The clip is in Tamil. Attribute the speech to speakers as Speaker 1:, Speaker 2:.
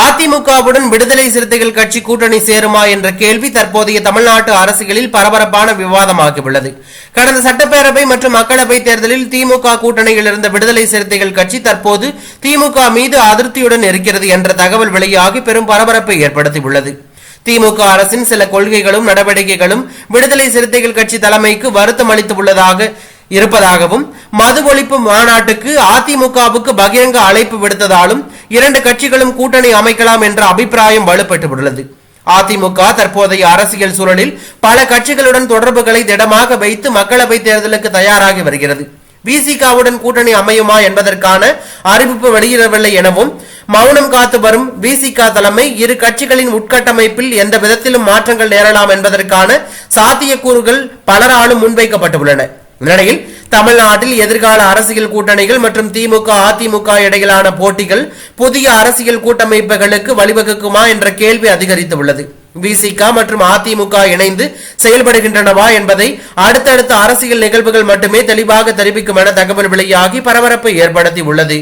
Speaker 1: அதிமுகவுடன் விடுதலை சிறுத்தைகள் கட்சி கூட்டணி சேருமா என்ற கேள்வி தற்போதைய தமிழ்நாட்டு அரசியலில் பரபரப்பான விவாதமாகியுள்ளது. கடந்த சட்டப்பேரவை மற்றும் மக்களவை தேர்தலில் திமுக கூட்டணியில் இருந்த விடுதலை சிறுத்தைகள் கட்சி தற்போது திமுக மீது அதிருப்தியுடன் இருக்கிறது என்ற தகவல் வெளியாகி பெரும் பரபரப்பை ஏற்படுத்தியுள்ளது. திமுக அரசின் சில கொள்கைகளும் நடவடிக்கைகளும் விடுதலை சிறுத்தைகள் கட்சி தலைமைக்கு வருத்தம் அளித்துள்ளதாக இருப்பதாகவும், மது ஒழிப்பு மாநாட்டுக்கு அதிமுகவுக்கு பகிரங்க அழைப்பு விடுத்ததாலும் இரண்டு கட்சிகளும் கூட்டணி அமைக்கலாம் என்ற அபிப்பிராயம் வலுப்பட்டுள்ளது. அதிமுக தற்போதைய அரசியல் சூழலில் பல கட்சிகளுடன் தொடர்புகளை திடமாக வைத்து மக்களவை தேர்தலுக்கு தயாராகி வருகிறது. விசிகவுடன் கூட்டணி அமையுமா என்பதற்கான அறிவிப்பு வெளியிடவில்லை எனவும், மௌனம் காத்து வரும் விசிக தலைமை இரு கட்சிகளின் உட்கட்டமைப்பில் எந்த விதத்திலும் மாற்றங்கள் நேரலாம் என்பதற்கான சாத்தியக்கூறுகள் பலராலும் முன்வைக்கப்பட்டுள்ளன. இந்நிலையில் தமிழ்நாட்டில் எதிர்கால அரசியல் கூட்டணிகள் மற்றும் திமுக அதிமுக இடையிலான போட்டிகள் புதிய அரசியல் கூட்டமைப்புகளுக்கு வழிவகுக்குமா என்ற கேள்வி அதிகரித்துள்ளது. விசிக மற்றும் அதிமுக இணைந்து செயல்படுகின்றனவா என்பதை அடுத்தடுத்த அரசியல் நிகழ்வுகள் மட்டுமே தெளிவாக தெரிவிக்கும் என தகவல் வெளியாகி பரபரப்பை ஏற்படுத்தி உள்ளது.